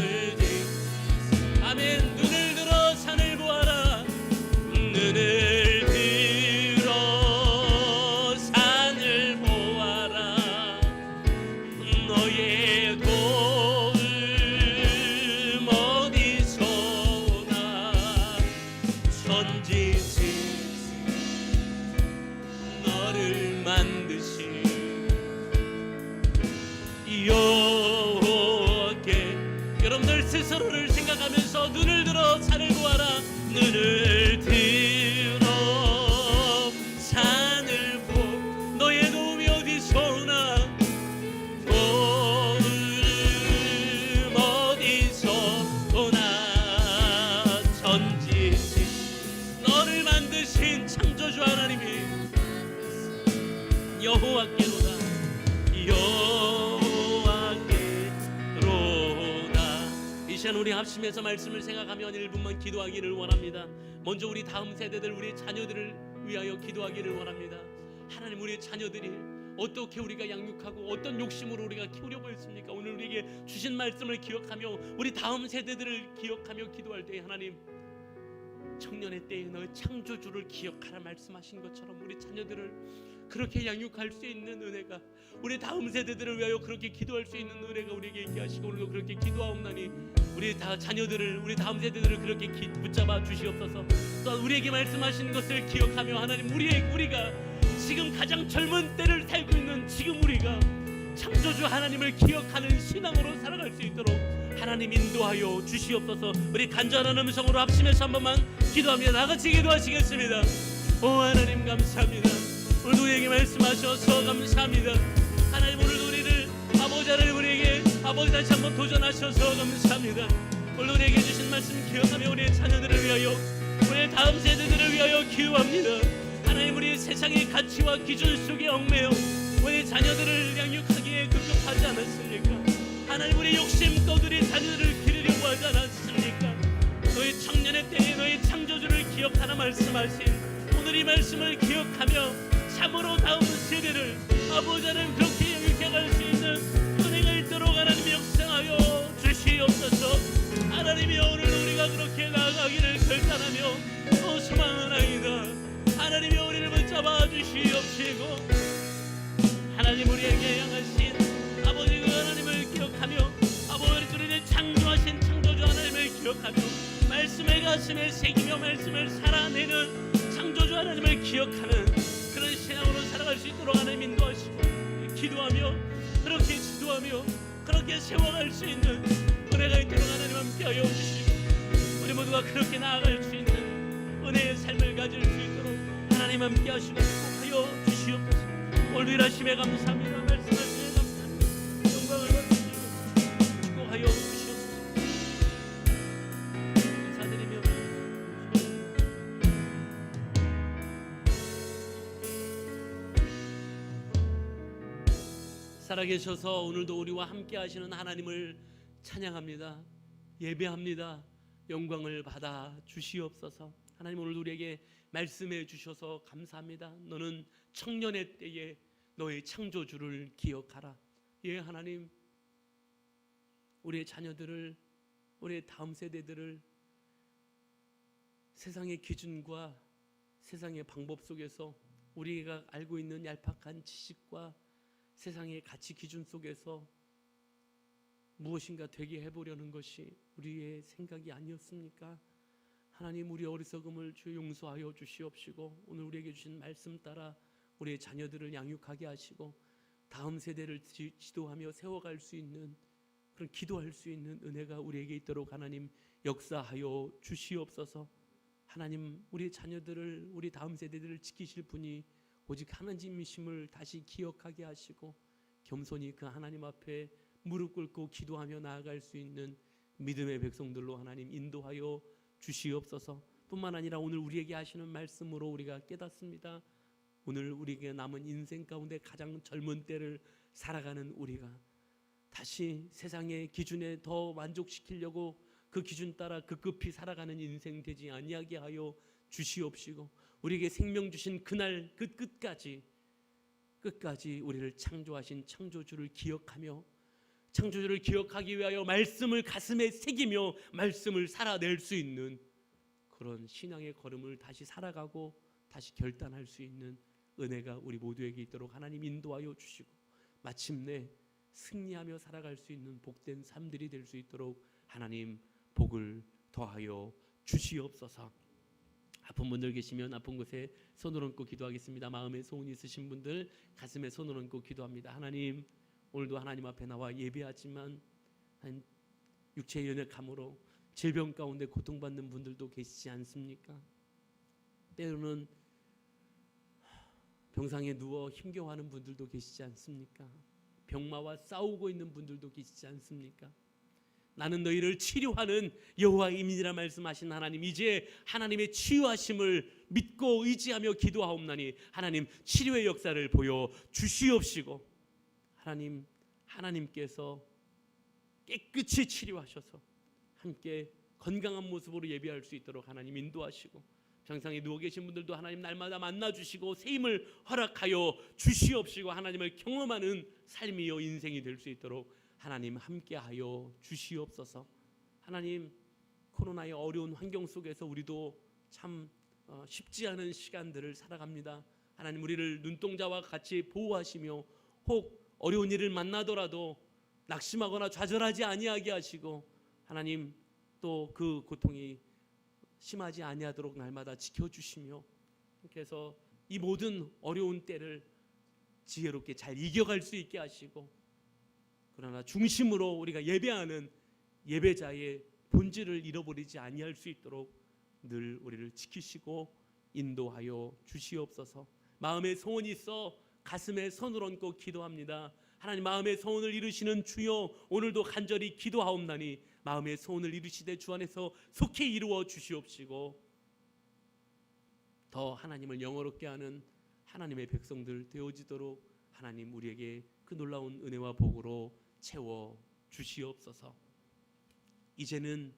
Speaker 1: 서로를 생각하면서 눈을 들어 산을 보아라. 눈을 들어 산을 보. 너의 도움이 어디서 오나. 도움 어디서 오나. 전지신 너를 만드신 창조주 하나님이 여호와께로다. 여호와께로다. 이 시간 우리 합심해서 말씀을 생각하며 1분만 기도하기를 원합니다. 먼저 우리 다음 세대들, 우리 자녀들을 위하여 기도하기를 원합니다. 하나님, 우리 자녀들이 어떻게 우리가 양육하고 어떤 욕심으로 우리가 키우려고 했습니까? 오늘 우리에게 주신 말씀을 기억하며 우리 다음 세대들을 기억하며 기도할 때, 하나님, 청년의 때에 너의 창조주를 기억하라 말씀하신 것처럼 우리 자녀들을 그렇게 양육할 수 있는 은혜가, 우리 다음 세대들을 위하여 그렇게 기도할 수 있는 은혜가 우리에게 있게 하시고, 오늘도 그렇게 기도하옵나니 우리 다 자녀들을, 우리 다음 세대들을 그렇게 붙잡아 주시옵소서. 또한 우리에게 말씀하신 것을 기억하며, 하나님, 우리가 지금 가장 젊은 때를 살고 있는 지금 우리가 창조주 하나님을 기억하는 신앙으로 살아갈 수 있도록 하나님 인도하여 주시옵소서. 우리 간절한 음성으로 합심해서 한 번만 기도하며 나같이 기도하시겠습니다. 오 하나님, 감사합니다. 오늘도 우리에게 말씀하셔서 감사합니다. 하나님, 오늘도 우리를 아버지를 우리에게 아버지 다시 한번 도전하셔서 감사합니다. 오늘 우리에게 주신 말씀 기억하며 우리의 자녀들을 위하여, 우리의 다음 세대들을 위하여 기도합니다. 하나님, 우리 세상의 가치와 기준 속에 얽매여 우리 자녀들을 양육하기에 급급하지 않았습니까? 하나님, 우리 욕심껏 우리 자녀들을 기르려고 하지 않았습니까? 너희 청년의 때에 너희 창조주를 기억하라 말씀하신 오늘 이 말씀을 기억하며 참으로 다음 세대를 아버지는 그렇게 양육해갈 수 있는 은혜가 있도록 하나님 역사하여 주시옵소서. 하나님이 오늘 우리가 그렇게 나아가기를 결단하며 또 소망하나이다. 하나님이 우리를 붙잡아 주시옵시고, 하나님, 우리에게 향하신 아버지 그 하나님을 기억하며, 아버지 우리를 창조하신 창조주 하나님을 기억하며, 말씀을 가슴에 새기며 말씀을 살아내는 창조주 하나님을 기억하는 그런 신앙으로 살아갈 수 있도록 하나님 인도하시고, 기도하며 그렇게 지도하며 그렇게 세워갈 수 있는 은혜가 있도록 하나님 함께하여 주시고, 우리 모두가 그렇게 나아갈 수 있는 은혜의 삶을 가질 수 있도록 하나님 함께 하시고 축복하여 주시옵소서. 오늘 일하심에 감사합니다. 말씀하심에 감사합니다. 영광을 받으시고 축복하여 주시옵소서. 인사드리며 살아계셔서 오늘도 우리와 함께 하시는 하나님을 찬양합니다. 예배합니다. 영광을 받아 주시옵소서. 하나님, 오늘 우리에게 말씀해 주셔서 감사합니다. 너는 청년의 때에 너의 창조주를 기억하라. 예, 하나님, 우리의 자녀들을, 우리의 다음 세대들을 세상의 기준과 세상의 방법 속에서, 우리가 알고 있는 얄팍한 지식과 세상의 가치 기준 속에서 무엇인가 되게 해보려는 것이 우리의 생각이 아니었습니까? 하나님, 우리 어리석음을 주 용서하여 주시옵시고, 오늘 우리에게 주신 말씀 따라 우리의 자녀들을 양육하게 하시고 다음 세대를 지도하며 세워갈 수 있는, 그런 기도할 수 있는 은혜가 우리에게 있도록 하나님 역사하여 주시옵소서. 하나님, 우리 자녀들을, 우리 다음 세대들을 지키실 분이 오직 하나님이심을 다시 기억하게 하시고 겸손히 그 하나님 앞에 무릎 꿇고 기도하며 나아갈 수 있는 믿음의 백성들로 하나님 인도하여 주시옵소서. 뿐만 아니라 오늘 우리에게 하시는 말씀으로 우리가 깨닫습니다. 오늘 우리에게 남은 인생 가운데 가장 젊은 때를 살아가는 우리가 다시 세상의 기준에 더 만족시키려고 그 기준 따라 급급히 살아가는 인생 되지 아니하게 하여 주시옵시고, 우리에게 생명 주신 그날 그 끝까지 우리를 창조하신 창조주를 기억하며, 창조주를 기억하기 위하여 말씀을 가슴에 새기며 말씀을 살아낼 수 있는 그런 신앙의 걸음을 다시 살아가고 다시 결단할 수 있는 은혜가 우리 모두에게 있도록 하나님 인도하여 주시고, 마침내 승리하며 살아갈 수 있는 복된 삶들이 될 수 있도록 하나님 복을 더하여 주시옵소서. 아픈 분들 계시면 아픈 곳에 손을 얹고 기도하겠습니다. 마음에 소원이 있으신 분들 가슴에 손을 얹고 기도합니다. 하나님, 오늘도 하나님 앞에 나와 예배하지만 육체의 연약함으로 질병 가운데 고통받는 분들도 계시지 않습니까? 때로는 병상에 누워 힘겨워하는 분들도 계시지 않습니까? 병마와 싸우고 있는 분들도 계시지 않습니까? 나는 너희를 치료하는 여호와의 이민이라 말씀하신 하나님, 이제 하나님의 치유하심을 믿고 의지하며 기도하옵나니 하나님 치료의 역사를 보여 주시옵시고, 하나님께서 깨끗이 치료하셔서 함께 건강한 모습으로 예배할 수 있도록 하나님 인도하시고, 병상에 누워 계신 분들도 하나님 날마다 만나주시고 새 힘을 허락하여 주시옵시고, 하나님을 경험하는 삶이요 인생이 될 수 있도록 하나님 함께하여 주시옵소서. 하나님, 코로나의 어려운 환경 속에서 우리도 참 쉽지 않은 시간들을 살아갑니다. 하나님, 우리를 눈동자와 같이 보호하시며 혹 어려운 일을 만나더라도 낙심하거나 좌절하지 아니하게 하시고, 하나님 또 그 고통이 심하지 아니하도록 날마다 지켜주시며, 그래서 이 모든 어려운 때를 지혜롭게 잘 이겨갈 수 있게 하시고, 그러나 중심으로 우리가 예배하는 예배자의 본질을 잃어버리지 아니할 수 있도록 늘 우리를 지키시고 인도하여 주시옵소서. 마음의 소원이 있어 가슴에 손을 얹고 기도합니다. 하나님, 마음의 소원을 이루시는 주여, 오늘도 간절히 기도하옵나니 마음의 소원을 이루시되 주 안에서 속히 이루어 주시옵시고, 더 하나님을 영화롭게 하는 하나님의 백성들 되어지도록 하나님 우리에게 그 놀라운 은혜와 복으로 채워 주시옵소서. 이제는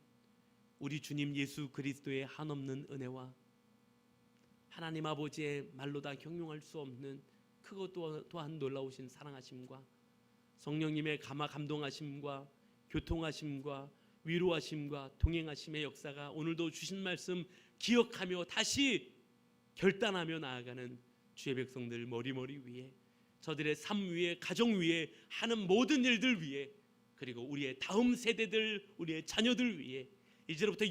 Speaker 1: 우리 주님 예수 그리스도의 한없는 은혜와 하나님 아버지의 말로 다 형용할 수 없는 크고 또한 놀라우신 사랑하심과 성령님의 감동하심과 교통하심과 위로하심과 동행하심의 역사가 오늘도 주신 말씀 기억하며 다시 결단하며 나아가는 주의 백성들 머리머리 위에, 저들의 삶 위에, 가정 위에, 하는 모든 일들 위에, 그리고 우리의 다음 세대들, 우리의 자녀들 위에 이제로부터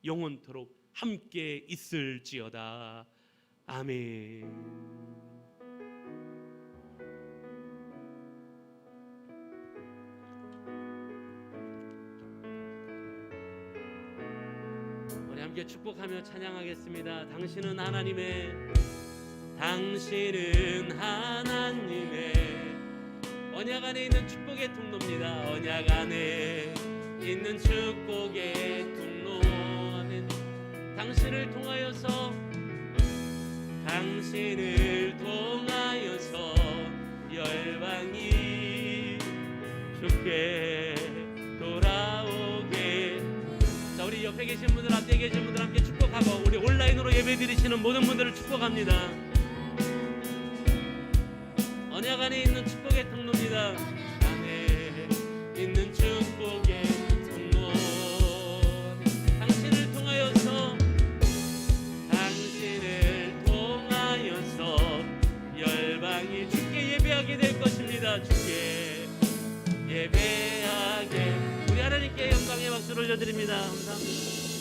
Speaker 1: 영원토록 함께 있을지어다. 아멘. 우리 함께 축복하며 찬양하겠습니다. 당신은 하나님의 언약 안에 있는 축복의 통로입니다. 언약 안에 있는 축복의 통로. 아멘. 당신을 통하여서 열방이 주께 돌아오게. 자, 우리 옆에 계신 분들, 앞에 계신 분들 함께 축복하고, 우리 온라인으로 예배 드리시는 모든 분들을 축복합니다. 언약 안에 있는 축복의 통로입니다. 안에 있는 축복의 통로. 당신을 통하여서 열방이 주께 예배하게 될 것입니다. 주께 예배하게. 우리 하나님께 영광의 박수를 올려드립니다. 감사합니다.